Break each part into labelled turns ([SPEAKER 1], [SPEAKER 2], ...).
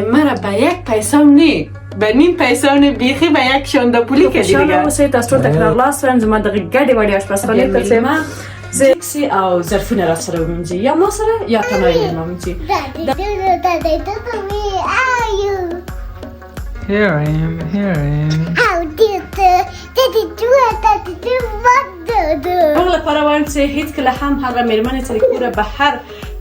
[SPEAKER 1] مرا به یک پیسام نی به نیم پیسام بیخی به یک شانده پولی کردی دیگه
[SPEAKER 2] خوشحاله اوسئ تاسو ټول تکرار لاس وایم زما دغه ګډې وړې اشپزخانې ته ځم زه او ظرفونه را سره ومینځي یا ما سره یا تنهایی مېلمه ومینځي
[SPEAKER 3] Here I am, here I am.
[SPEAKER 2] هغه لپاره وایم چې هیڅکله هم هغه مېرمنې چې د کوره بهر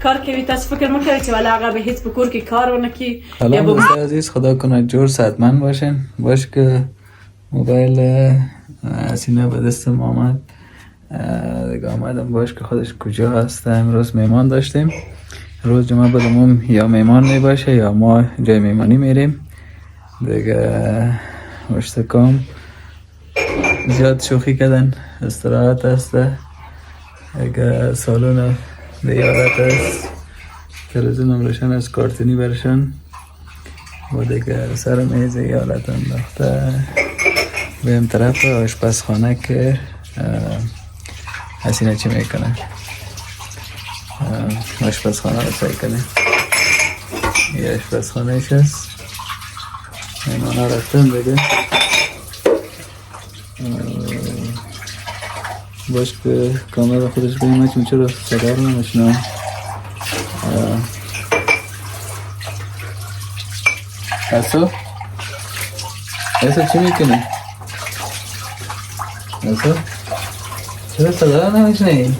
[SPEAKER 2] کار کوي تاسو فکر مه کوئ چې ولی هغه به هیچ په کور کې کار ونه کړي.
[SPEAKER 3] سلام دوستان عزیز، خدا کنه جور صحتمند باشین. باش که موبایل حسینه به دستم آمد دیگه آمدم باش که خودش کجا هست. امروز مهمان داشتیم. روز جمعه بدمون یا مهمان می باشه یا ما جای مهمانی میریم دیگه. مشتکام زیاد شوخی کردن، استراحت هست دیگه. سالون دیارت هست، تلویزیونم روشن از کارتونی برشن و دیگه سر میز یالت انداخته. بیم طرف آشپزخانه که حسینه چی میکنه، آشپزخانه رو سعی کنه. یه آشپزخانه ایش هست، مهمانه رفتن دیگه. باش که کامل خودش بگیم چون چرا صدا رو نمیشنم. اسو چی میکنی؟ اسو چرا صدا رو نمیشنی؟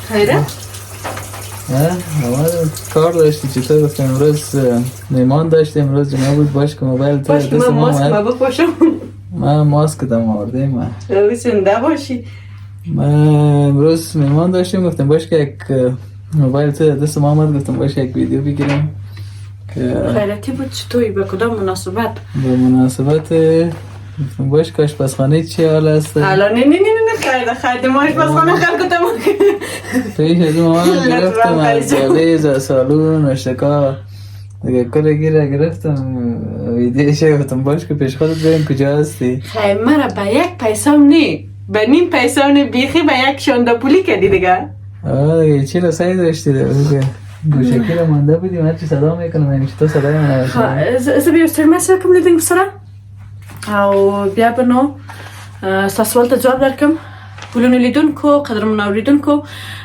[SPEAKER 2] خیره؟
[SPEAKER 3] کار داشتی چطور؟ گفتم امروز مهمان داشتیم، امروز جمعه بود. باش که موبایل تو
[SPEAKER 2] باش که من ماسک بپاشم.
[SPEAKER 3] من ماسک دم آورده من
[SPEAKER 2] زنده باشی.
[SPEAKER 3] من امروز مهمان داشتیم، گفتم باش که یک موبایل تو دست ما آمد، گفتم باش یک ویدیو بگیرم.
[SPEAKER 2] خیرتی بود چطوری به کدام مناسبت؟
[SPEAKER 3] به مناسبت گفتم باش که آشپزخانه چی حال هست؟
[SPEAKER 2] الان نه خیلی ما آشپزخانه خلقتم
[SPEAKER 3] پیش از ما گرفتم از جالیز سالون اشتکا دیگه کل گرفتم ویدیوشه. گفتم باش که پیش خودت بریم کجا هستی.
[SPEAKER 1] خیلی مرا به یک پیسام نی به نیم پیسام نی بیخی به یک شانده پولی کردی دیگه.
[SPEAKER 3] دیگه چی رو سعی داشتی دیگه. گوشکی رو مانده بودیم هرچی صدا میکنم همیشه تو صدای من نمیشنم.
[SPEAKER 2] زه بیا ستر مسئله کم لیدنگ بسره او بیا بنو ساسوال تا جواب درکم. پولونو لیدونکو قدرمون اوریدونکو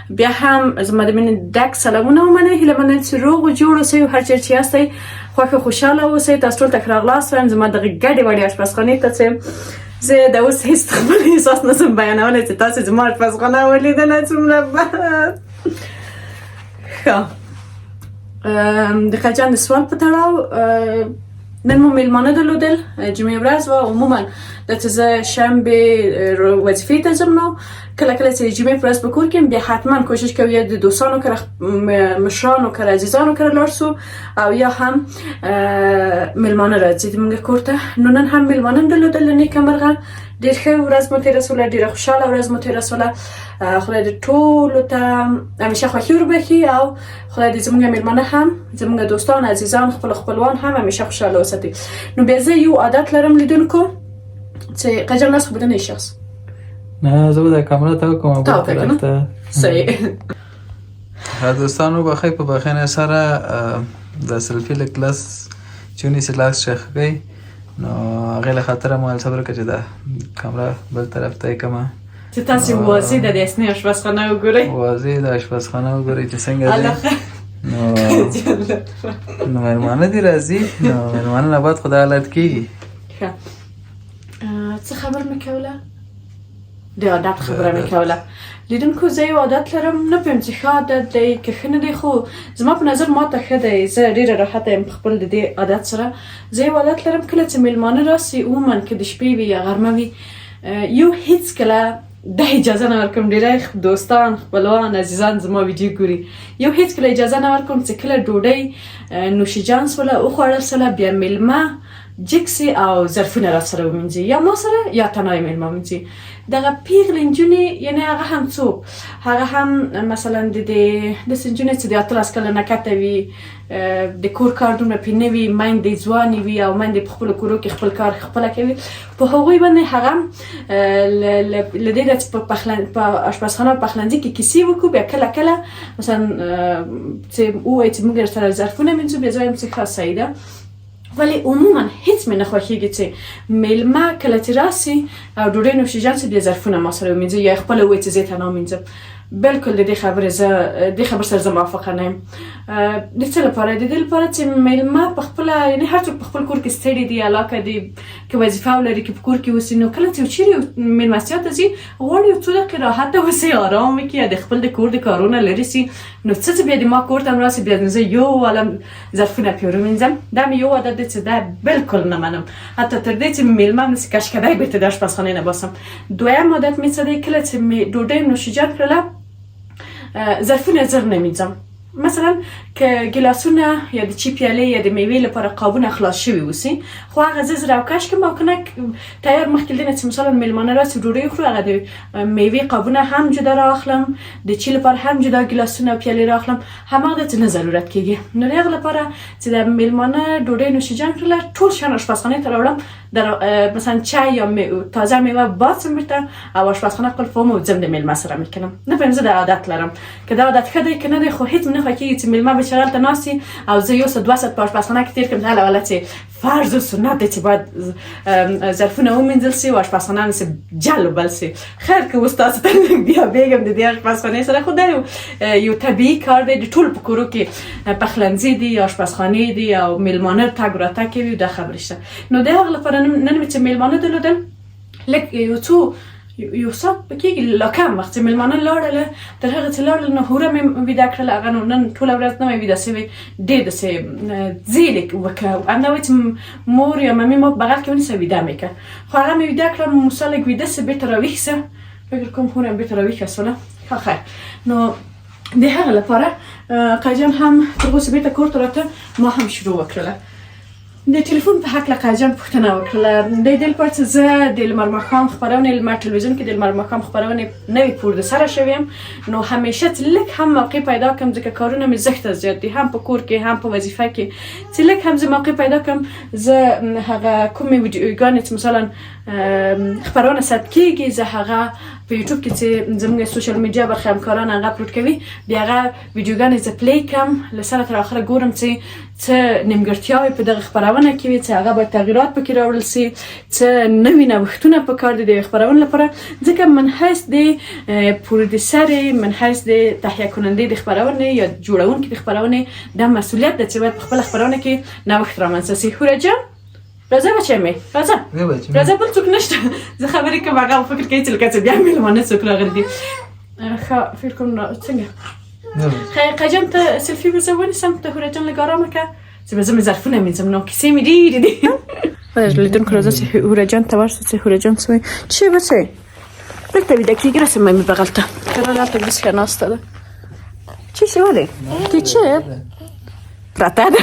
[SPEAKER 2] بیا هم زما د مینې ډک سلامونه ومنئ. هیله منم چې روغ و جوړ اوسئ او هر چېرې چې یاستئ خوښ او خوشحاله اوسئ. تاسو ټول ته ښه راغلاست وایم زما دغه ګډې وړې اشپزخانې ته ځم. زه د اوس هېڅ خپل احساس نشم بیانولی چې تاسې زما اشپزخانه ولیدله څومره بد. ښه د خجان د سوال په تړاو نن مو میلمانه درلودل جمعې ورځ وه. عموما دا چې زه شنبې وظیفې ته ځم نو کله کله چې جمعې په ورځ په کور کې بیا حتما کوشش کوو یا د دوستانو کره مشرانو کره عزیزانو کره لاړ سو او یا هم میلمانه راځي زموږ کور ته. نو نن هم میلمانه درلودل نیکه مرغه. ډېر ښه ورځ مو تېره سوله، ډېره خوشحاله ورځ مو تېره سوله. خدای دې ټولو ته همیشه خوښي وربخي او خدای دې زموږ میلمانه هم زموږ دوستان عزیزان خپل خپلوان هم همیشه خوشحاله وساتي. نو بیا زه یو عادت لرم لیدونکو چې قجم ناس خو بدن شخص
[SPEAKER 3] نه زه به در کامرا تا کنم
[SPEAKER 2] تا کنم صحیح.
[SPEAKER 3] دوستان رو بخیر په بخیر سره د سلفی لکلاس چونی سلاس شیخ گئی نو غیر خاطر ما صبر کړه د کامرا بل طرف ته کما
[SPEAKER 2] چې تاسو واضح د اسنه آشپزخانه وګورئ.
[SPEAKER 3] واضح د آشپزخانه وګورئ چې څنګه ده. نو مهربانه دي راځي. نو مهربانه نه بعد خدای حالت کی.
[SPEAKER 2] ښه څه خبر میکوله؟ د عادت خبره میکوله. لیدونکو زه یو عادت لرم، نه پوهیم چې ښه عادت دی که ښه نه دی، خو زما په نظر ماته ښه دی. زه ډېره راحته یم په خپل د دې عادت سره. زه یو عادت لرم کله چې میلمانه راسي عموما که د شپې وي یا غرمه وي یو هیڅکله د اجازه نه ورکوم. ډېری دوستان خپلوان عزیزان زما ویډیو ګوري. یو هیڅکله اجازه نه ورکوم چې کله ډوډۍ نوشیجان سوله وخوړل سوله بیا میلمه جکسی او ظرفونه را سره ومینځي یا ما سره یا تنهای میلمه ومینځي دغه پیغلې نجونې یعنې هغه هم څوک هغه هم مثلا داسې نجونې چې د 18 کاله نه کته وي د کور کار دومره پرې نه وي میندې ځوانې وي او میندې په خپلو کورو کې خپل کار خپله کوي په هغوی باندې هغه هم له دې نه چې په اشپزخانه او پخلنځي کې کیسې وکړو بیا کله کله مثلا چې ووایي چې موږ سره ظرفونه مینځو بیا زه وایم چې ښه صحیح ده ولی عموما هیڅ مې نه خوښېږي چې میلمه کله چې راسي او ډوډۍ نوشیجان سي بیا ظرفونه ما سره ومینځي یا خپله ووایي چې زه یې تنها ومینځم بالکل د دې خبر سره زه موافقه نه یم د څه لپاره د دې لپاره چې میلمه په خپله یعنې هر څوک په خپل کور کې ستړي دي علاقه دي که وظیفه ولري که په کور کې اوسي نو کله چې چیرې میلمستیا ته ځي غواړي یو څو دقیقې راحته اوسي ارام وکړي یا د خپل د کور د کارونه لرې سي نو څه چې بیا د ما کور ته هم راسي بیا زه یو عالم ظرفونه پرې ومینځم دا مې یو عادت دی چې دا بالکل نه منم حتی تر دې چې میلمه هم داسې کشکدی بېرته د اشپزخانې نه باسم دویم عادت مې څه دی کله چې مې ډوډۍ نوشیجان کړله ظرفونه زر نمیځم مثلا که گلاسونه یا د چی پیاله یا د میوې لپاره قابونه خلاص شوي وسی خو هغه زه زر راوکش کړم او کنه تیار مخکې له دې چې مثلا میلمانه راسي ډوډۍ وخورو هغه د میوې قابونه هم جدا رااخلم د چی لپاره هم جدا گلاسونه او پیالې رااخلم هماغه څه نه ضرورت کیږي نو د هغه لپاره چې د میلمانه ډوډۍ نوشیجان کړله ټول شیان اشپزخانې ته راوړم در مثلا چای یا تازه میوه باسم بیرته او اشپزخانه خپل فوم و ځم د میلمه سره میکنم نه پایم زه د عادت لرم که دا عادت ښه دی که نه دی خو هیڅ مې نه خوښېږي چې میلمه بچه هلته ناست وي او زه یو ساعت 2 ساعت په اشپزخانه کې تېر کړم چې هله والا چې فرض و سنت دی چې باید ظرفونه ومینځل سي او اشپزخانه هم سي جل و بل سي خیر که اوس تاسو ته بیا بیږم د دې اشپزخانې سره خو دا یو طبیعي کار دی د ټولو په کورو کې پخلنځي دي یا اشپزخانې دي او میلمانه تګ راتګ کوي دا خبرې شته نو د هغه لپاره نن مې چې میلمانه درلودل لږ یو ساعت کېږي لا کم وخت چې میلمانه لاړله تر هغه چې لاړله نو هوره مې ویده کړله هغه نو نن ټوله ورځ نه مې ویده سوې ډېر داسې ځیلې وکړه همدا وایي چې مور یا ممې ما په بغل کې ونیسه ویده مې کړه خو هغه مې ویده کړه موسی لږ ویده سه بېرته راویښ سه فکر کوم هوره مې بېرته راویښه سوله ښه خیر نو د هغه لپاره قاجان هم تر اوسه بېرته کور ته راته ما هم شروع وکړله د ټلیفون په هکله قاجان پوښتنه وکړله د دې لپاره چې زه د لمر ماښام خپرونې لمر ټلویزیون کې د لمر ماښام خپرونې نوې پروډوسره شوې یم نو همیشه چې لږ هم موقع پیدا کړم ځکه کارونه مې زښته زیات دي هم په کور کې هم په وظیفه کې چې لږ هم زه موقع پیدا کړم زه هغه کومې ویډیوګانې چې مثلا خپرونه ثبت کېږي زه هغه په یوټیوب کې چې زموږ سوشل میډیا برخه همکاران هغه اپلوډ کوي بیا هغه ویډیوګانې زه پلی کړم له سره تر اخره ګورم چې څه نیمګړتیاوې په دغه خپرونه کې وي چې هغه باید تغییرات پکې راوړل سي څه نوي نوښتونه پکار دي د خپرونې لپاره ځکه من حیث د پرودوسرې من حیث د تهیه کننده د خپرونې یا جوړونکي د خپرونې دا مسؤلیت ده چې باید په خپله خپرونه کې نوښت رامنځته سي هوره جان راځه بچی مې راځه بل څوک نشته زه خبرې کوم هغه فکر کوي چې لکه څه بیا میلمانه څوک راغلي دي ښه فکر کوم څنګه خیر قاجان ته سلفي به زه ونیسم ته هوره جان لږ ارامه کړه چې به زه مې ظرفونه مینځم نو کیسې مې ډېرې دي لیدونکو راځه چې هوره جان ته ورشه چې هوره جان څه وایي چی بچی دلته ویده کېږي راسه مې بغل ته کرانه هلته بسکه ناسته ده چی شي ولې تی چی پراته ده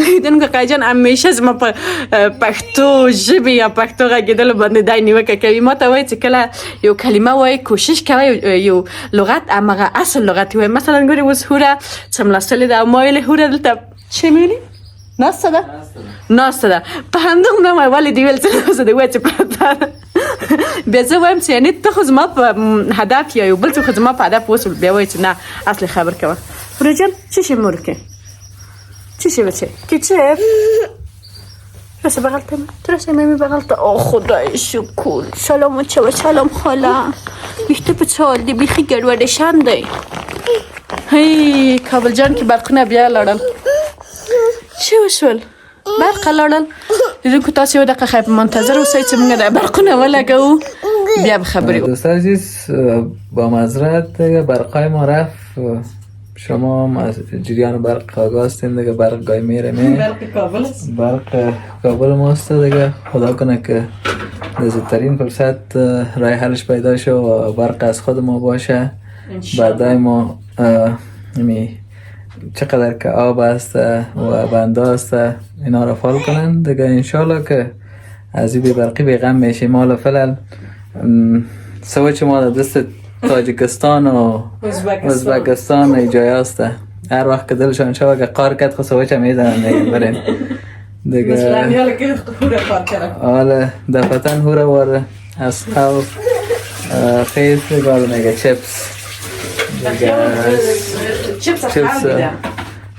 [SPEAKER 2] لیدونکو قاجان همیشه زما په پښتو ژبې یا پښتو غږېدلو باندې دی نیوکه کوي ما ته وایي چې کله یو کلمه وایي کوشش کوئ یو لغت همغه اصل لغت وایي مثلا ګورې اوس هوره څملاستلې ده او ما ویلې هوره دلته چی مې ویلي ناسته ده ناسته ده په همدغومره مې ولې دې ویل چې ناسته ده وایي چې پراته ده بیا زه وایم چې یعنې ته خو زما په هدف یا یو بل څوک خو زما په هدف وصول بیا وایي چې نه اصلي خبر کوه هوره جان چی شي مور کې چی شي بچه کی چه رسه بغلته ترسه میمی بغلته آه خدای شکر سلام چه و سلام خاله بیشته په چال دی بیخی گروه شنده هی کابل جان که برقونه بیا لړل چی وشول برق لړل دیدون که تاسو یو دقیقه خیلی منتظر اوسئ چې موږ د برقونه ولګوو بیا به خبرې وکړو
[SPEAKER 3] دوستان عزیز با معذرت برقای ما رفت شما هم از جریان برق آگاه هستین دیگه برق گاهی میره
[SPEAKER 1] برق کابل است
[SPEAKER 3] برق کابل ماست دیگه خدا کنه که زودترین فرصت راه حلش پیدا شه و برق از خود ما باشه بعدای ما چقدر که آب است و بنده است اینا را فال کنن دیگه. انشالله که از این برقی بیغم میشه. مال فلل سوچ ما در دست تاجیکستان و ازبکستان ای جای است. هر وقت که دلشان شود که قار کد خود سوچ میزنن دیگه برین دیگه.
[SPEAKER 2] مثل همیاله که هوره قار کرد.
[SPEAKER 3] حالا دفتن هوره واره از قو خیز دیگه میگه چپس
[SPEAKER 2] چپس خواهد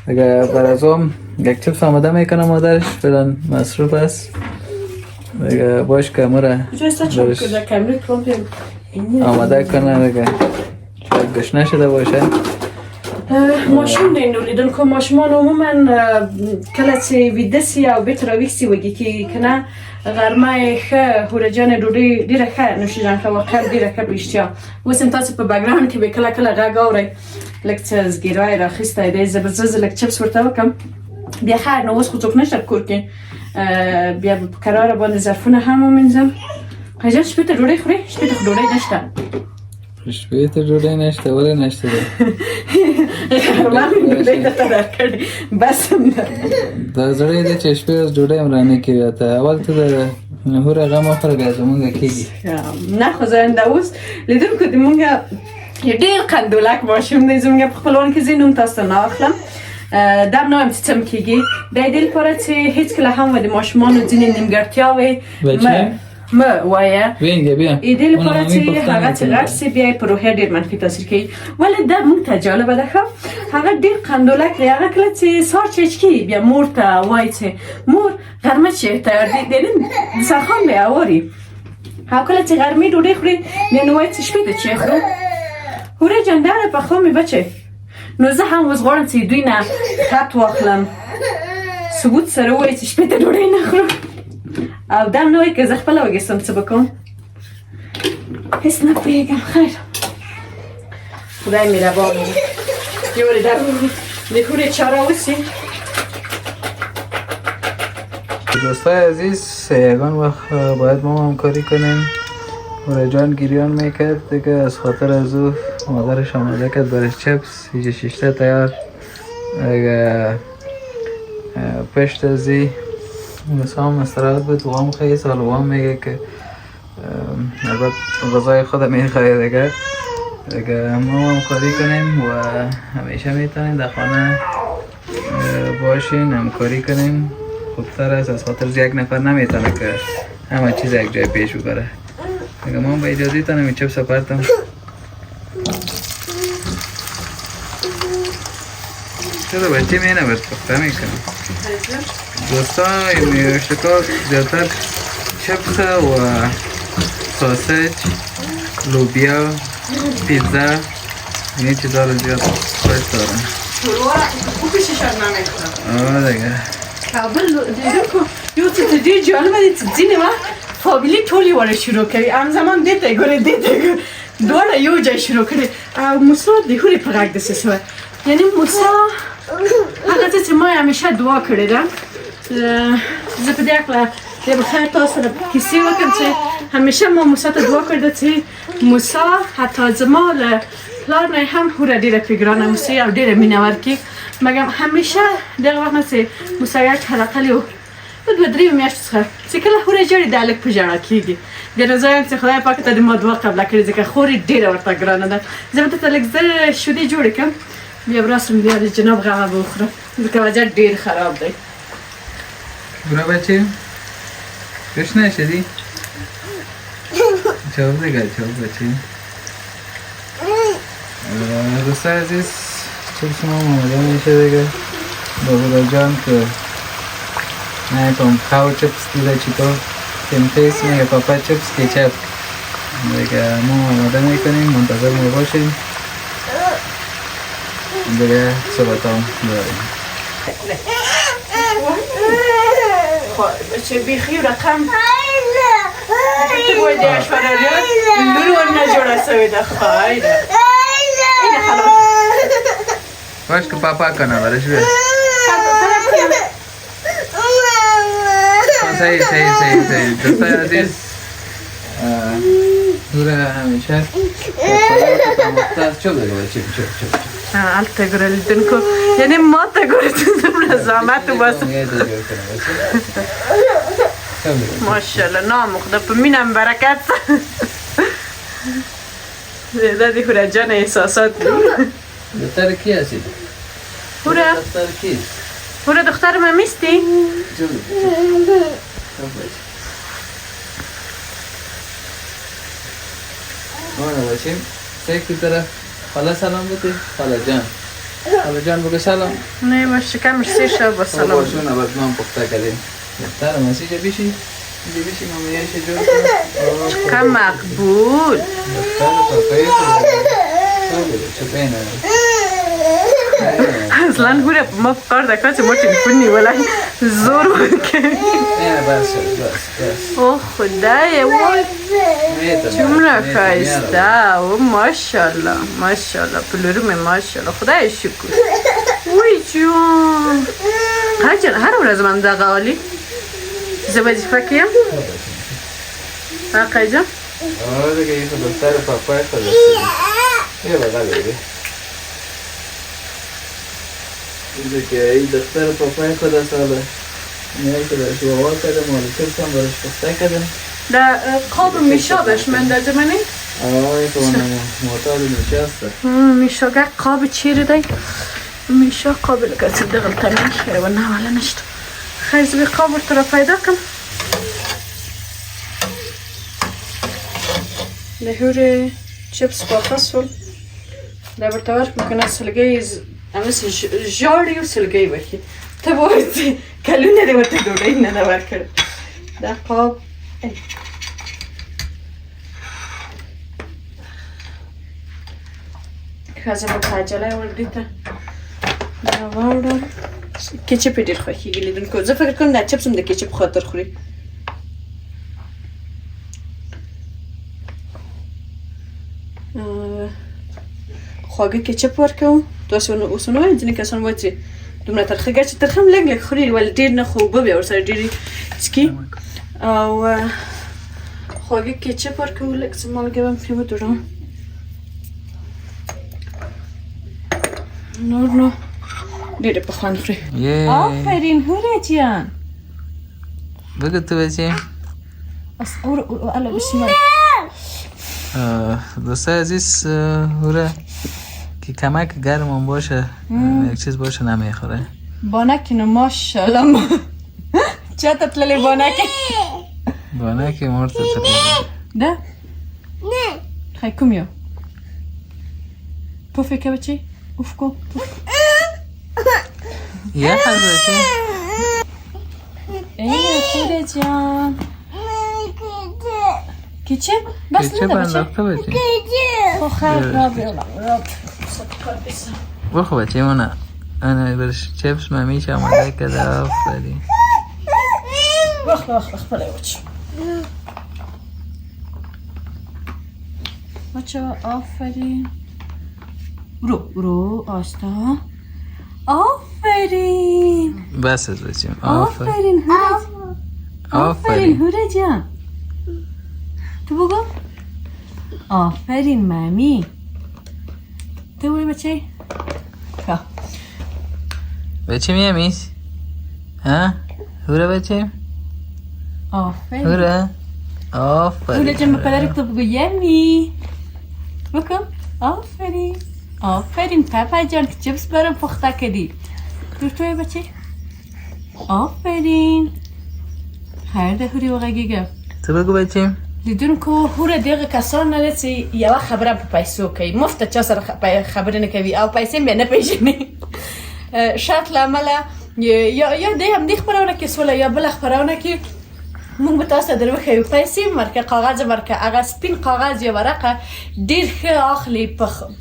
[SPEAKER 3] دیگه برازم یک چپس آماده میکنم مادرش فیلن مصروف است دیگه. باش که اموره آماده کنه دیگه شاید گشنه شده باشه.
[SPEAKER 2] ماشون اینو لیدن که ماشمان عموما کلچه ویدسی او بیت را ویکسی وگی که کنه غرمه خه هورجان روری دیره خه نوشیدن خه وقت دیره خه بیشتیا واسم تاسو په بګراوند کې به کله کله غږ اورئ لکه چې زګیرای راخیسته دی زه به لکه چپس ورته وکم بیا خیر نو اوس خو څوک نشته په کور کې بیا به په کراره باندې ظرفونه هم ومینځم. قیجان شپې ته ډوډۍ خورې؟ شپې ته خو ډوډۍ نشته.
[SPEAKER 3] شپې ته ډوډۍ نشته؟ ولې نشته دی؟
[SPEAKER 2] غرمه مې ډوډۍ درته درکړې بس هم ده.
[SPEAKER 3] دا زړی دی چې شپې اوس ډوډۍ هم رانه کوي. ته اول ته د هوره غم وخوره بیا زمونږ کېږي.
[SPEAKER 2] نه خو زنده اوس لیدونکو د مونږ یو ډېر قندولک ماشوم دی. زمونږ په خپلوان کې زه نوم تاسو ته نه اخلم. دم نایم چې څم کېږي د دې لپاره چې هېڅکله هم د ماشومانو ځینې نیمګړتیاوې مه وایه. د دې لپاره چې هغه چې غټ سي بیا یې په روحیه ډېر منفي تاثیر کوي. ولې دا مونږ ته جالبه ده ښه هغه ډېر قندولک دی. هغه کله چې سهار چچکي بیا مور ته وایي چې مور غرمه چې تیار دی د دسترخوان بیا هواري. او کله چې غرمې ډوډۍ خوري بیا نو وایي چې شپې ته چې خورو هورې جان داره پخوا مې بچې. نو زه هم اوس غواړم چې دوی نه خط واخلم ثبوت سره ووایي چې شپې ته ډوډۍ نه خورم او دم نه وایي که زه خپله وږستم څه به کوم. هېڅ نه پوهېږم. خیر خدای مهربان وي. یورې د هورې چاره وسي.
[SPEAKER 3] دوستای عزیز یگان وقت باید ما همکاری کنیم. هوره جان گریان میکرد دیگه از خاطر از او مادرش آماده کرد برش چپس یه شیشته تیار دیگه. پشت ازی نسام استراحت بود و هم خیلی سال و هم میگه که البته غذای خود میخواه دیگه ما همکاری کنیم و همیشه میتونیم در خانه باشین همکاری کنیم. خوبتر است از خاطر یک نفر نمیتونه که همه چیز یک جای پیش ببره دیگه. ما با اجازه تانم این چپس پرتم چرا بچه می نبرد پخته میکنم. دوستا این شکار زیادتر چپس و ساسج لوبیا پیتزا این چیزا رو زیاد خوش دارم.
[SPEAKER 2] شروع خوب ششار نمیکنم.
[SPEAKER 3] آه دیگه
[SPEAKER 2] بل دیدم که یو ته دې جالبه دي چې ځینې وخت فامیلي ټولې وړه شروع کوي. همزمان دې ته ګورې دې ته دواړه یو ځای شروع کړي. او موسی د هورې په غږ داسې شوی. یعنې موسی هغه څه چې ما همیشه دعا کړې ده. زه په دې هکله بیا به خیر تاسو سره کیسې وکړم چې همیشه ما موسی ته دعا کړې ده چې موسی حتی زما له پلار نه هم هوره ډېره پرې ګرانه موسی او ډېره مینه ورکړي. مګم همیشه دغه وخت نه چې موسی یک حلقه یو دوه درې میاشتې څخه چې کله هوره ژاړي دا لږ په ژړا کېږي. بیا نو زه وایم چې خدای پاک ته دې ما دعا قبله کړې ځکه خورې ډېره ورته ګرانه ده. زه به درته لږ زر شیدې جوړې کړم بیا به راسم بیا د جناب غمه به وخورم ځکه وضعیت ډېر خراب دی.
[SPEAKER 3] برو بچه گشنه شدی؟ جواب دیگه جواب بچه. دوستای عزیز چپس ما آماده میشه دیگه. با هوره جان که نکنم خواهر چپس دیده چطور تیمتیس میگه پاپا چپس کیچپ دیگه. ما آماده میکنیم منتظر می باشیم دیگه صحبت هم داریم.
[SPEAKER 2] چه بیخی رقم تو باید اشوارا لولو نجوڑا سوی ده خواهیده اینه خلاص
[SPEAKER 3] باش که پاپا کنه برش بید صحیح دوستای عزیز هوره همیشه مختار چوب دیگه چوب
[SPEAKER 2] الته ګوره لیدونکو یعنی ما ته ګوره چې دومره زحمت وباسم ماشاءالله نام خدا په مینم برکت دا دی هوره جان احساسات دی
[SPEAKER 3] دختر کی هستی؟
[SPEAKER 2] هوره
[SPEAKER 3] دختر کی؟
[SPEAKER 2] هوره دختر ممیستی؟
[SPEAKER 3] مانا باشیم سیکی طرف خاله سلام بده خاله جان بگه سلام
[SPEAKER 2] نه باش شکمش سیر شد با سلام
[SPEAKER 3] باشون اول من پخته کردیم دختر مسیجه بیشی بیشی مامیایش جور کنم
[SPEAKER 2] که مقبول
[SPEAKER 3] دختر پاپایی چه پینه
[SPEAKER 2] اصلا هوره ما فکر دکتا چه ما تلفون نیولای زور بود که
[SPEAKER 3] بس
[SPEAKER 2] اوه خدای وای چمره خایسته و ماشالله ماشالله پلوروم ماشالله خدای شکر وای جون هر ورځ من دغه عالی زه وظیفه کیم حقی جان
[SPEAKER 3] دیگه یه دختر پاپای خود یه بغل دیگه که این دختر پاپای خود ساله نیایی که برش بابا کردم مالی کفتم برش پخته کردم
[SPEAKER 2] در قاب میشا بهش من در جمعنی؟
[SPEAKER 3] آه که اونم معتاد میشه هسته
[SPEAKER 2] میشا گه قاب چیره دی؟ میشا قابل کسی دقل تنین خیره و نه ولی نشت خیلی زبی قاب رو پیدا کن لحور چپس پاپا سول در برتورک میکنه سلگه امس جاری و سلگه بکی تا باید کلونه ده ورته دوڑه این ندور کرد در قاب خازم با تاجله وردی تا نواردم کچپ دیر خواهی گلیدون که زه فکر کنم در چپسم ده کچپ خاطر خوری خواهی کچپ ورکم تو اصلا اینجنی کسان باید دومره ترخه گرچه ترخه هم لگ خوری ولی دیر نخو ببیا ورسر دیری چکی او خواهی کچپ ورکم لگ سمالگه بم پیمه دورم نور دیره بخوان خوری آفرین هوره جان
[SPEAKER 3] بگو تو بچه
[SPEAKER 2] الا بسم
[SPEAKER 3] دوسته عزیز هوره که کمک گرمون باشه یک چیز باشه نمیخوره
[SPEAKER 2] بانکی نو ماشالله چه تطللی
[SPEAKER 3] بانکی مرد تطللی
[SPEAKER 2] ده؟ نه خیلی کمیو پوفی که بچی؟ اوف کو
[SPEAKER 3] یه خز بچه
[SPEAKER 2] ای خوره جان کیچه؟ بس
[SPEAKER 3] کیچه بنداخته بچه
[SPEAKER 2] خو خیر را بیولم
[SPEAKER 3] بخو بچه مونه انا برش چپس ممیش آماده کده آفرین
[SPEAKER 2] بخ بله بچه بچه آفرین رو آستا آفرین
[SPEAKER 3] بس از بچه
[SPEAKER 2] آفرین هوره جان تو بگو آفرین مامی تو بگو بچه
[SPEAKER 3] بچه میامیز ها هوره بچه
[SPEAKER 2] آفرین
[SPEAKER 3] هوره
[SPEAKER 2] هوره جان به پدرک تو بگو یمی بکن آفرین پاپا جان که چپس برام پخته کردی توی بچه آفرین خیر ده هوری و غگیگه
[SPEAKER 3] تو بگو بچه
[SPEAKER 2] دیدون که هوره دیگه کسان نلیسی یه خبره با پیسو که مفت چه سر خبره نکوی او پیسه بیا نپیشنی شرط لعمله یا دیم دیخ براونه که سوله یا بلخ براونه که مونږ به تاسو درو خو پیسې مرکه کاغذ مرکه هغه سپین کاغذ یا ورقه ډیر ښه اخلي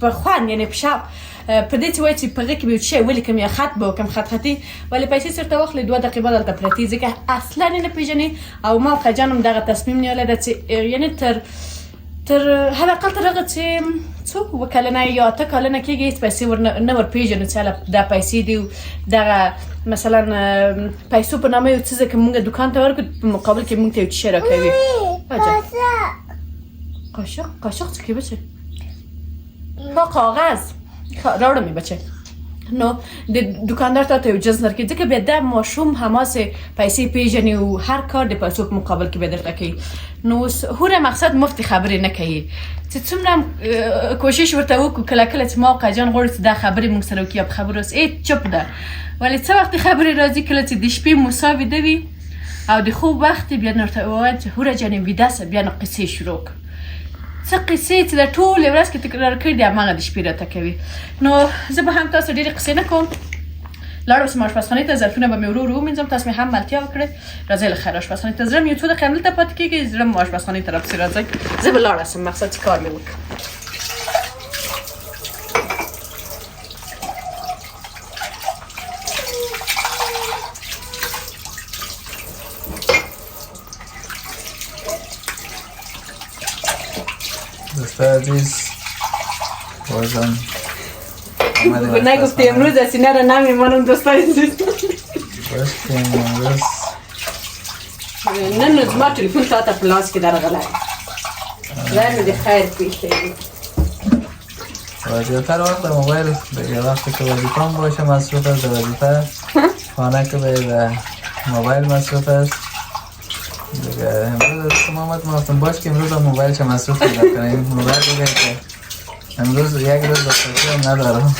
[SPEAKER 2] په خوان یعنی په شاپ په دې چې وایي چې په هغه کې به شی ولیکم یا خط به وکم خطي ولی پیسې سره واخلي 2 دقیقې بدل ته پرتی ځکه اصلا نه پیژنې او ما خجانم دغه تصمیم نیولې چې یعنی تر هغه قطر هغه چې څوک وکلنه یا ته کلنه کېږي هیڅ پیسې نه ور پیژنې چې دا پیسې دی دغه مثلا پیسو په نامه یو څه چې موږ دکان ته ورکو په مقابل کې موږ ته یو شی راکوي قاشق څه کې بچه با کاغذ راوړم بچه. نو د دکاندار ته یو جز درکې ځکه بیا د ماشوم هماسه پیسې پیژني او هر کار د پیسو په مقابل کې به درته کوي. نو هوره مقصد مفت خبرې نه کوي چې څومره کوشش ورته وکړو کله کله چې ما قاجان غواړي چې دا خبرې موږ سره وکړي په خبرو اوس چپ ده ولی څه وخت خبرې راځي کله چې د شپې موسی ویده وي او د خوب وخت بیا نورته ووایم چې هوره جانې ویده سه بیا نو قصې شروع کړه څه قصې چې د ټولې ورځ کې تکرار کړي دي هماغه د شپې راته کوي. نو زه به هم تاسو ډېرې قصې نه کوم. لاړم سم اشپزخانې ته ظرفونه به مې ورو ورو ومینځم. تاسو مې هم ملتیا وکړئ. راځئ له خیره اشپزخانې ته. زړه مې یو څو دقیقې همدلته پاتې کېږي. زړه مو اشپزخانې ته راپسې راځئ. زه به لاړه سم مقصد چې کار مې وکړم.
[SPEAKER 3] دوستای عزیز بازم
[SPEAKER 1] نگفتی امروز از اینه را نمیمانم دوستای عزیز.
[SPEAKER 3] باش که امروز
[SPEAKER 1] نه نو زما تلفون تا پلاس کې درغلی زه مې د خیر پیښې
[SPEAKER 3] زیاتر وقت موبایل دیگه وقتی که وظیفه‌ام باشه مصروف است وظیفه خانه که به موبایل مصروف است دیگه. امروز از محمد مفتون باش که امروز موبایل چه مصروف پیدا کنیم. موبایل دیگه که امروز یک روز بخصوصی هم ندارم.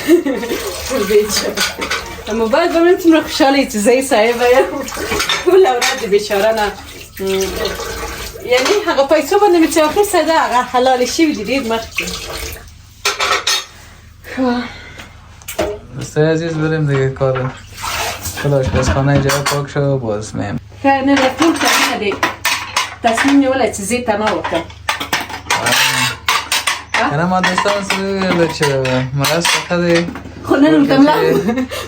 [SPEAKER 1] موبایل به من تمره خوشحالی چیزایی صاحب کل اورد بیچاره نه یعنی هغه پیسو باندې مې چې اخیسته ده هغه حلال شوي دي ډېر مخکې.
[SPEAKER 3] دوستای عزیز بریم دیگه کار خود آشپزخانه اینجا پاک شو باز میم
[SPEAKER 1] نه نه ټول کارونه دی تصمیم نیولی چې زه تنها وکړم.
[SPEAKER 3] کنه ما دوستان سره لچه مرست خده
[SPEAKER 1] خو نن ورته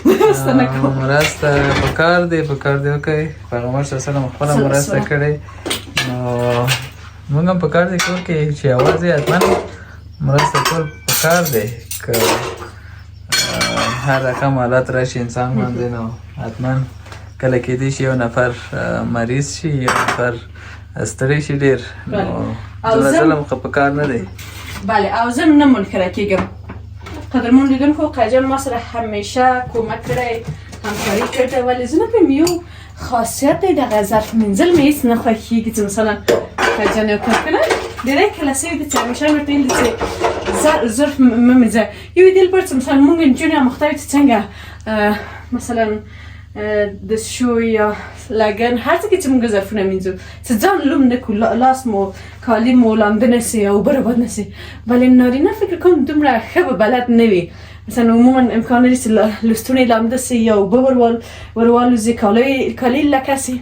[SPEAKER 1] مرسته نه کوم.
[SPEAKER 3] مرسته پکار دی وکړئ. پیغمبر صلی الله علیه وسلم خپله مرسته کړې نو موږ هم پکار دی کور کې چې یوازې حتما مرسته کول پکار دی که هر رقم حالت راشي انسان باندې نو حتما کله کېدی شي یو نفر مریض شي یو نفر ستړی شي ډېر نو ظلم خو پکار نه دی.
[SPEAKER 2] بله او زه نه منکره کېږم. قدرمن لیدونکو قاجان ما سره همیشه کمک کړی همکاري کړې ده ولی زه نه پوهیم یو خاصیت دی دغه ظرف مینځل مې هېڅ نه خوښېږي چې مثلا قاجان یو کار کنه ډېری کله سوي دي چې همیشه مې ورته ویلي چې ظرف مه مینځه یو دې لپاره چې مثلا مونږ نجونې اموخته وي چې څنګه مثلا دستشوی یا لگن هر چی که چه مونگه ظرفونه مینځو چې ځان لوم نکو لاس مو کالی مو لامده نسی او براباد نسی ولی نارینه فکر کنم دومره ښه به بلد نه وي. مثلا عموما امکان لري چې لستونی لامده سی یا اوبه ورواالوزي کالی لکه سي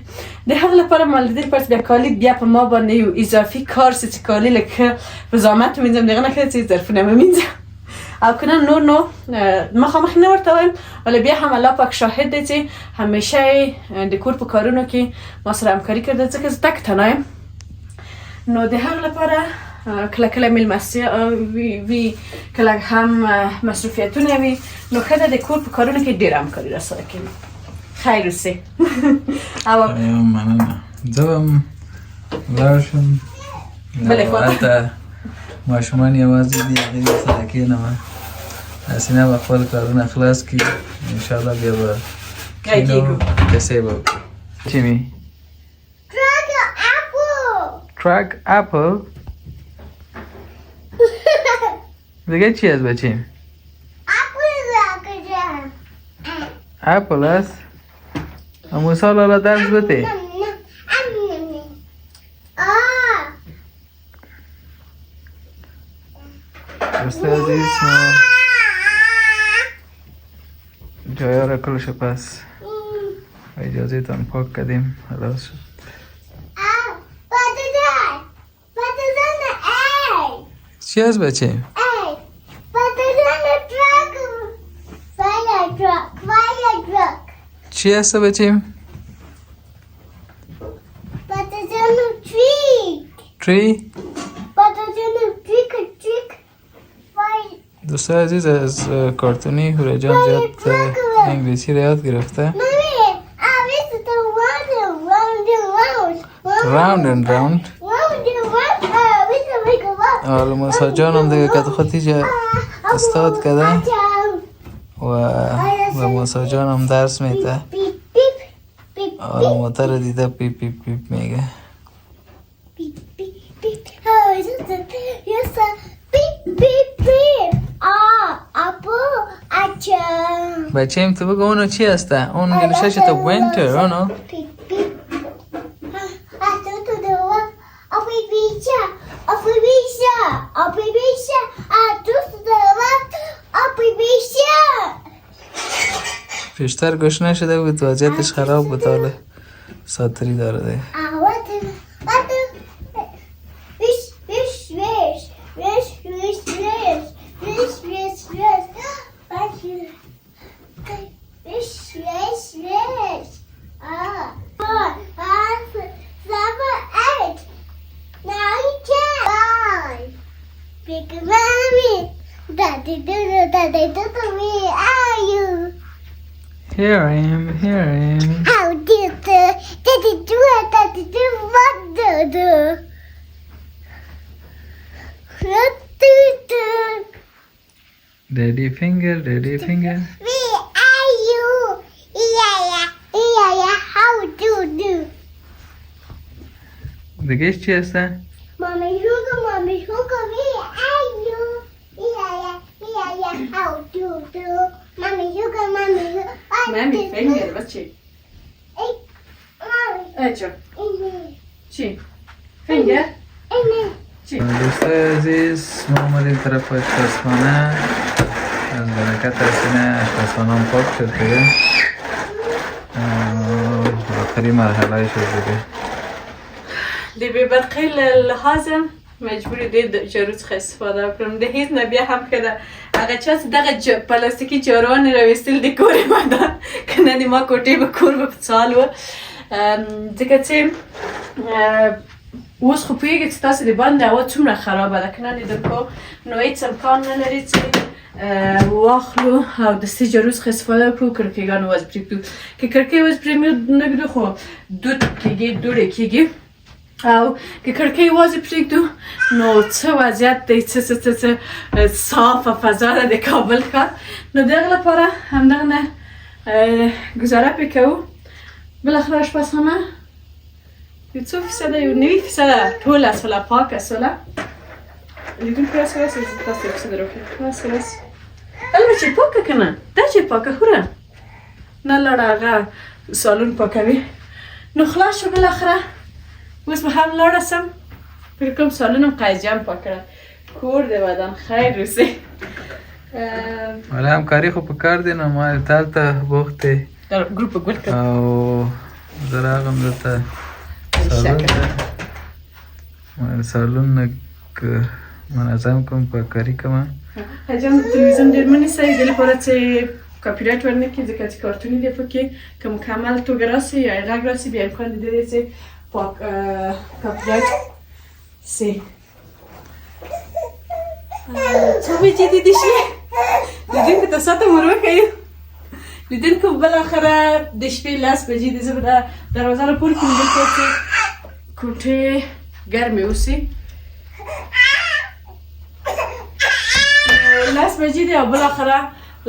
[SPEAKER 2] د هغه لپاره ما له دې لپاره بیا کالی بیا په ما باندې یو اضافي کار سي چې کالی لږ ښه په زحمت ومینځم دغه نه ښه چې ظرفونه مې مینځم او کنه نو مخامخ نه ورته وایم ولی بیا هم الله پاک شاهد دی چې همیشه د کور په کارونو کې ما سره همکاري کړې ځکه زه تک تنها یم. نو د هغه لپاره کله کله میلمستیا وي کله هم مصروفیتونه وي نو ښه ده د کور په کارونو کې ډېره همکاري راسره کوي. خیر اوسئ.
[SPEAKER 3] مننه. زه به هم لاړ شم هلته ماشومان یوازې دي هغې سره کښېنم حسینه به خپل کارونه خلاص کړي انشاءالله بیا به کښېنو کیسې به وکړو. چی می؟ Track apple. دیگه چی هست بچیم؟ اپل هست؟ موسی لالا درس بده. دوستای عزیز ما جایا را کلش پس اجازه تان پاک کردیم خلاص شد. چی هست بچه؟ چی هست بچه؟ تری؟ دوستای عزیز از کارتونی هوره جان زیاد انگلیسی را یاد گرفته. راوند اند راوند. حالا موسی جان هم دیگه کت خودی جا استاد کده و موسی جان هم درس میده آره موتر دیده پیپ پیپ پیپ میگه. بچه ایم تو بگو اونو چی هسته؟ اون نوشته شده وینتر اونو پیشتر گوش نشده بود وضعیتش خراب بود حالا ساتری داره ده Here I am, here I am.
[SPEAKER 4] How did Daddy do it? Daddy do what do?
[SPEAKER 3] Daddy finger, daddy finger.
[SPEAKER 4] Where are you? Yeah, how do?
[SPEAKER 3] دیگه چی هسته؟
[SPEAKER 4] Mommy, Hugo, where are you? Yeah, how do? Mommy, Hugo,
[SPEAKER 1] مامی فنگر بچه اجا چی؟ فنگر؟ چی؟
[SPEAKER 3] دوستای عزیز ما آمدیم طرف آشپزخانه از برکت هستینه آشپزخانه هم پاک شد دیگه آخری مرحله شد دیگه
[SPEAKER 1] دی به برقی لحاظم مجبوری دی جارو څخه استفاده وکړم د هیڅ نه بیا هم که ده هغه چا چې دغه پلاستیکي جاروانې راویستل د کورې ما ده که نه د ما کوټې به کور به په څال وه ځکه چې اوس خو پوهېږې چې تاسې د باندې هوا څومره خرابه ده که نه لیدونکو نو هېڅ امکان نه لري چې واخلو او د سې جارو څخه استفاده وکړو کړکېګانې وازې پرېږدو که کړکۍ وازې پرېږدو خو دود کېږي دوړې کېږي او که کړکۍ وازې پرېږدو نو څه وضعیت دی څه صافه فضا ده د کابل ښار نو د هغه لپاره همدغه نه ګزاره پرې کوو بالاخره اشپزخانه یو څو فیصده یو 90% ټوله سوله پاکه سوله لیدونکو راس تاسو فیصده راکړئ راس البته چې پاکه که نه دا چې پاکه خوره نه لاړه هغه سالون پاکوي نو خلاص شو بالاخره اوس به هم لاړه سم فکر کوم سالونم قیجم پاک کړه کور د بدن خیر روسي
[SPEAKER 3] حالا همکاری خو پکار دی نو ما دلته بوخت دی
[SPEAKER 1] در گروپ گل کړ
[SPEAKER 3] او زه راغلم دلته سالون ته ما سالون نه منظم کوم پاککاري کوم
[SPEAKER 1] حجم تلویزیون ډېر مه نیسئ د لپاره چې کاپي رایټ ورنه کړي ځکه چې کارتوني دی پکې که مکمل توګه راسي یا غږ راسي بیا امکان د دې چې کاپي رایټ سي څو بجې دي شي لیدونکو ته ساعت ور وښیو لیدونکو بالاخره د شپې 10 بجې دي زه به دا دروازه را پورې کړم دلته چې کوټې ګرمې اوسي 10 بجې دي او بالاخره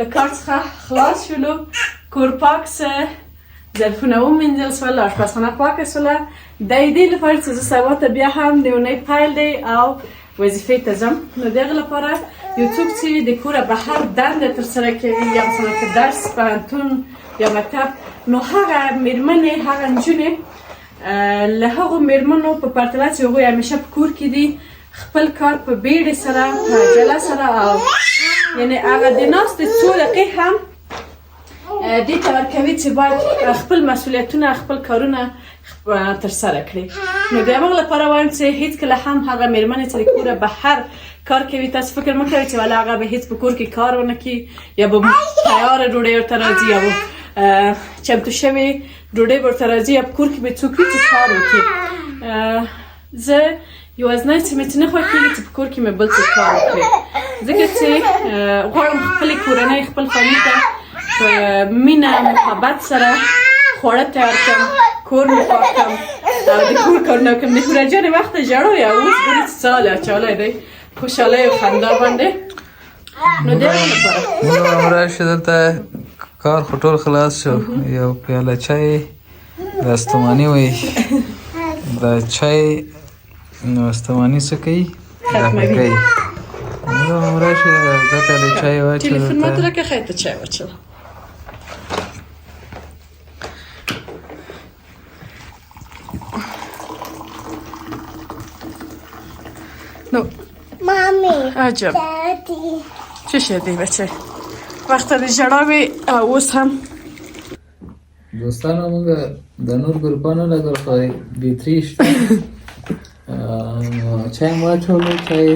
[SPEAKER 1] له کار څخه خلاص شولو کور پاک سه ظرفونه ومینځل سول اشپزخانه پاکه سوله د دې لپاره چې زه سبا ته بیا هم د اونۍ پیل دی او وظیفې ته ځم نو د هغه لپاره یو څوک چې د کوره بهر دنده ترسره کوي یا مثلا که درس پوهنتون یا مکتب نو هغه میرمنې هغه نجونې له هغو میرمنو په پرتله چې هغوی همیشه په کور کې دي خپل کار په بیړې سره په عجله سره او یعنی هغه د ناستې څو دقیقې هم دې ته ورکوي چې باید خپل مسئولیتونه خپل کارونه ترسره کړي نو د هغه لپاره وایم چې هیڅکله هم هغه میرمنې چې د کوره بهر کار کوي تاسو فکر مه کوئ چې والا هغه به هیڅ په کور کې کار ونه کړي یا به تیاره ډوډۍ ورته راځي یا به چمتو شوې ډوډۍ به ورته راځي یا په کور کې به څوک وي چې کار وکړي زه یوازینی څه مې چې نه خوښېږي چې په کور کې مې بل څوک کار وکړي ځکه چې غواړم خپلې کورنۍ خپل فامیل ته په مینه محبت سره خواړه تیار کړم کور مې پاک کړم او د کور کارونه وکړم د هوره جانې وخته ژړو یا اوس برې څه حال اچولی دی خوشحالۍ او خندا باندې
[SPEAKER 2] نو د هغه لپاره
[SPEAKER 3] موږ هم راشو دلته کار خو ټول خلاص شو یو پیاله چای د استوماني وایي د چای نو استوماني څه کوي
[SPEAKER 2] ختموي.
[SPEAKER 3] کوي موږ هم راشو د پیاله چای واچو
[SPEAKER 2] تلیفون
[SPEAKER 3] دلته.
[SPEAKER 2] ماته راکړه خیر ته چای واچوه. نو
[SPEAKER 4] Mommy.
[SPEAKER 2] عجب
[SPEAKER 4] Daddy.
[SPEAKER 2] چه شد دی بچه وقت د ژړا وي اوس هم
[SPEAKER 3] دوستانو موږ د نور ګروپانو لګر خو بهتري شته چای مو واچولو چای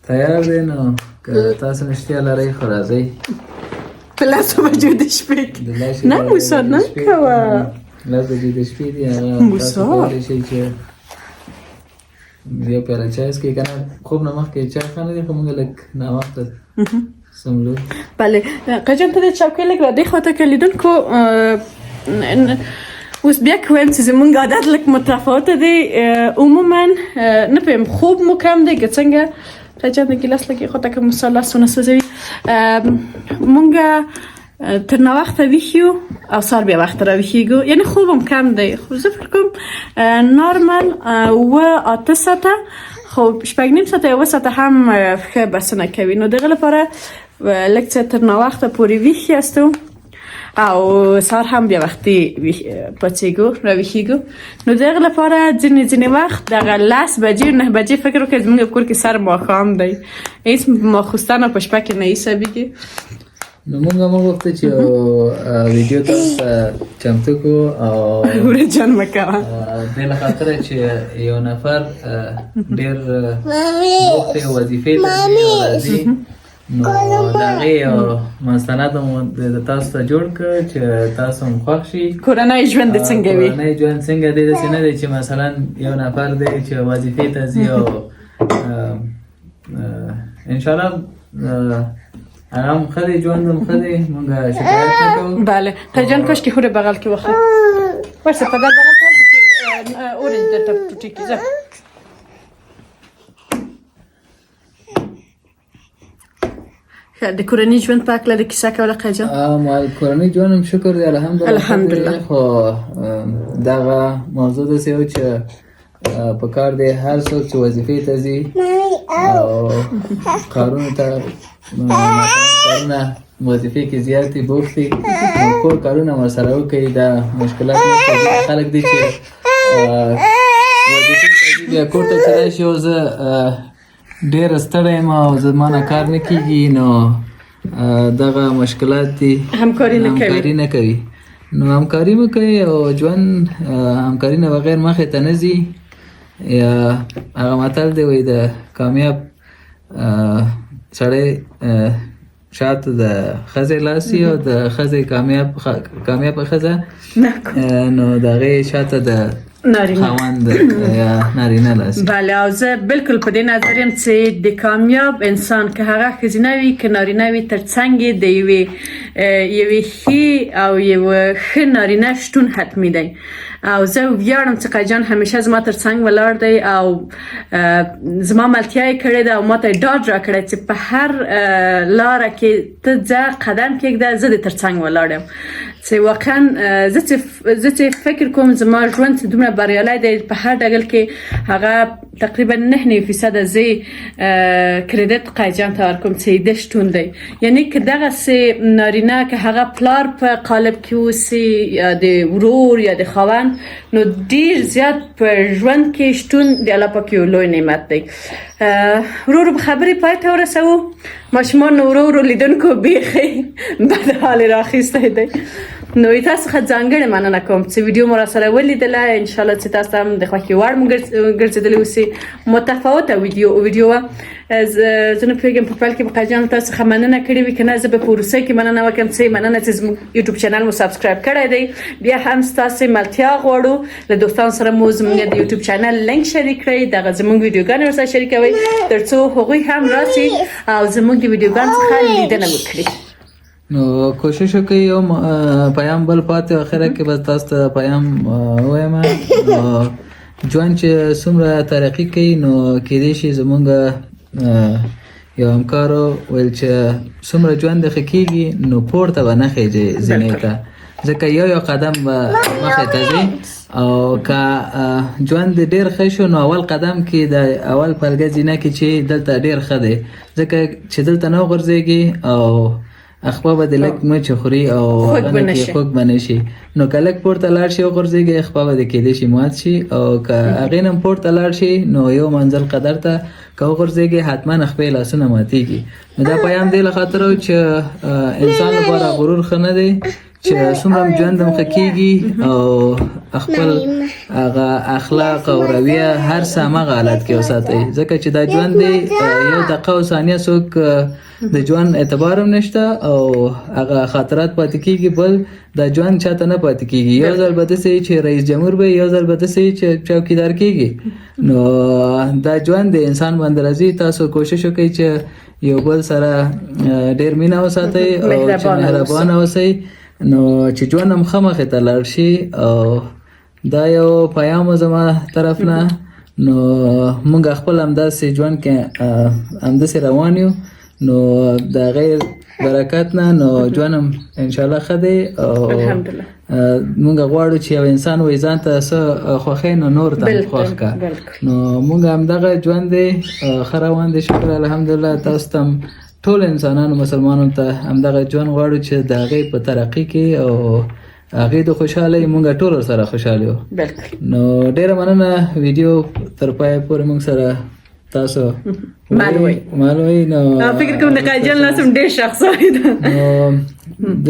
[SPEAKER 3] تیار دی نو که تاسو نشتیا لرئ خو راځئ
[SPEAKER 2] په لسو بجو د شپې
[SPEAKER 3] د لاسې
[SPEAKER 2] نه موسا نه کوه
[SPEAKER 3] لس بجې د شپې دي هغه
[SPEAKER 2] موسا.
[SPEAKER 3] تاسو کولی شئ چې یو پیاله چای څکئ که نه خوب نه مخکې چای ښه نه دی خو موږ لږ ناوخته سملو
[SPEAKER 2] بله قجان ته د چوکۍ لږ را دې خواته که لیدونکو اوس بیا که وایم چې زمونږ عادت لږ متفاوته دی عموما نه پوهیم خوب مو کم دی که څنګه قجان د ګیلاس لږ خواته که موسا لاسونه سوځوي مونږ تر ناوخته ویښ یو او سهار بیا وخته راویښېږو یعنې خوب هم کم دی خو زه فکر کوم نارمل 8 ساعته خو 6.5 ساعته یا 7 ساعته هم ښه بسنه کوي نو دغه لپاره لږ څه تر ناوخته پورې ویښ یاستو او سهار هم بیا وختي پاڅېږو راویښېږو نو دغه لپاره ځینې وخت دغه 10 بجې 9 بجې فکر وکړئ زموږ کور کې سر ماښام دی هېڅ ماخوستن او په شپه کې نه حسابېږي
[SPEAKER 3] نو موږ هم وغوښته چې یو ویډیو تاسو ته چمتو کړو او
[SPEAKER 2] ورجان مه کوه
[SPEAKER 3] دې له خاطره چې یو نفر ډېر بوخت دی وظیفې ته ځي او راځي نو د هغې یو مستند مو د تاسو ته جوړ کړ چې تاسو هم خوښ شي
[SPEAKER 2] کورنۍ ژوند دې څنګه وي
[SPEAKER 3] کورنۍ ژوند څنګه دی داسې نه دی چې مثلا یو نفر دی چې وظیفې ته ځي او انشاءالله هغه هم ښه دی ژوند هم ښه دی موږ شکایت نه کوو
[SPEAKER 2] بله قیجان کاش که خوره بغل که وخواه باشه پدر بغل که اورنج در تب توٹی کی زه د کورنۍ ژوند په هکله د کیسه کوله قیجان
[SPEAKER 3] کورنۍ ژوند هم شکر دی الحمدلله خو دغه موضوع داسې و چې په کار دی هر څوک چې وظیفې ته ځي او کارونو ته کارونه وظیفې کې زیات دي بوخت دي نو کور کارونه ورسره وکړي دا مشکلات نه خلک دي چې وظیفې ته ځي بیا کور ته چې راشي او زه ډېر ستړی یم او زما نه کار نه کېږي نو دغه مشکلات دي
[SPEAKER 2] همکاري نه کوي
[SPEAKER 3] نو همکاري مو کوي او ژوند همکاري نه بغیر مخې ته نه ځي یا هغه متل دی وایي د کامیاب سړی شاته د ښځې لاس وي او د ښځې کامیابه ښځه نو د هغې شاته د خاوند یا نارینه لاس
[SPEAKER 2] بله او زه بلکل په دې نظر یم چې د کامیاب انسان که هغه ښځینه وي که نارینه وي تر څنګ یې د یوې ښې او یوه ښه نارینه شتون حتمي دی او زه ویاړم چې قیجان همیشه زما تر څنګ ولاړ دی او زما ملتیا یې کړې ده او ما ته یې ډاډ راکړی چې په هر لاره کې ته ځه قدم کېږده زه دې تر څنګ ولاړ یم چې واقعا زه چې فکر کوم زما ژوند چې دومره بریالی دی په هر ډګر کې هغه تقریبا 9% زه کریډټ قیجان ته ورکوم چې د شتون دی یعنی که دغسې نارینه که هغه پلار په قالب کې اوسي یا د ورور یا د خاوند نو ډېر زیات په ژوند کې شتون د الله پاک یو لوی نعمت دی ورو خبرې پای ته ورسوو ماشومان ورو لیدونکو بیخي بد حال راخیستی دی نو تاسو څخه ځانګړې مننه کوم چې ویډیو مو راسره ولیدله انشاءالله چې تاسو هم د خوښې وړ مو ګرځېدلی اوسئ متفاوته ویډیو وه زه نه پوهېږم په پیل کې به قیجان تاسو څخه مننه کړې وي که نه زه به په وروستۍ کې مننه وکړم چې مننه چې زموږ یوټیوب چینل مو سبسکرایب کړی دی بیا هم ستاسې ملتیا غواړو له دوستانو سره مو زموږ د یوټیوب چینل لینک شریک کړئ دغه زموږ ویډیوګانې ورسره شریکوئ تر څو هغوی هم راسي او زموږ د ویډیوګانو څخه لیدنه وکړي
[SPEAKER 3] نو کوشش وکړئ یو پیام بل پاتې اخره کې بس تاسو ته پیام وایم ژوند چې څومره ترقي کوي نو کېدای شي زمونږ یو همکارو ویل چې څومره ژوند ښه کېږي نو پورته به نه خیږي زینې ته، ځکه یو قدم به مخې ته ځي او که ژوند ډېر ښه شو نو اول قدم کې د اول پلګه زینه کې چې دلته ډېر ښه دی، ځکه چې دلته نه وغورځېږي او اخوا به د لږ مچ خوري او خوږ به نه شي، نو که لږ پورته لاړ شي وغورځېږي اخوا به د کیدای شي مات شي، او که هغې نه هم پورته لاړ شي نو یو منزل قدر ته که وغورځېږي حتما خپل لاسونه ماتېږي. نو دا پیام دی له خاطر چې انسان لپاره غرور ښه نه دی، چې څومره ژوند هم ښه کېږي او خپل هغه اخلاق او رویه هر څه همغه حالت کې وساتئ، ځکه چې دا ژوند دی یو دقیقه او ثانیه څوک د ژوند اعتبار هم نشته او هغه خاطرات پاتې کېږي، بل دا ژوند چاته نه پاتې کېږي. یو ځل به داسې چې رئیس جمهور به، یو ځل به داسې چې چوکیدار کېږي، نو دا ژوند د انسان باندې راځي. تاسو کوشش وکړئ چې یو بل سره ډېر مینه وساتئ او چې مهربانه اوسئ، نو چې ژوند هم ښه مخې ته لاړ شي. او دا یو پیام زما طرف نه، نو موږ خپل همداسې ژوند کې همداسې روان یو، نو د غیر برکت نه نو ژوند هم انشاءالله ښه دی او موږ غواړو چې یو انسان وایي ځان ته څه خوښوي نو نور ته هم خوښ کړه، نو موږ همدغه ژوند دی ښه روان دی، شکر الحمدلله. تاسو ته هم ټول انسانانو مسلمانانو ته همدغه ژوند غواړو چې د هغې په ترقي کې او هغې د خوشحالۍ موږ ټول سره خوشحال یو. نو ډېره مننه، ویډیو تر پایه پورې موږ سره تاسو معلوموي. نو
[SPEAKER 2] فکر کوم د قاجل ناسم ډېر شخص وایي
[SPEAKER 3] نو د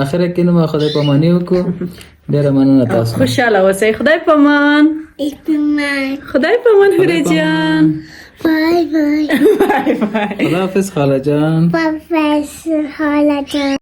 [SPEAKER 3] آخره کې نو خدای پاماني وکړو. ډېره مننه تاسو،
[SPEAKER 2] خوشحاله اوسئ. خدای پامان. خدای پامان هورې جان.
[SPEAKER 4] بای بای.
[SPEAKER 3] خداحافظ خاله جان.
[SPEAKER 4] خداحافظ خاله جان.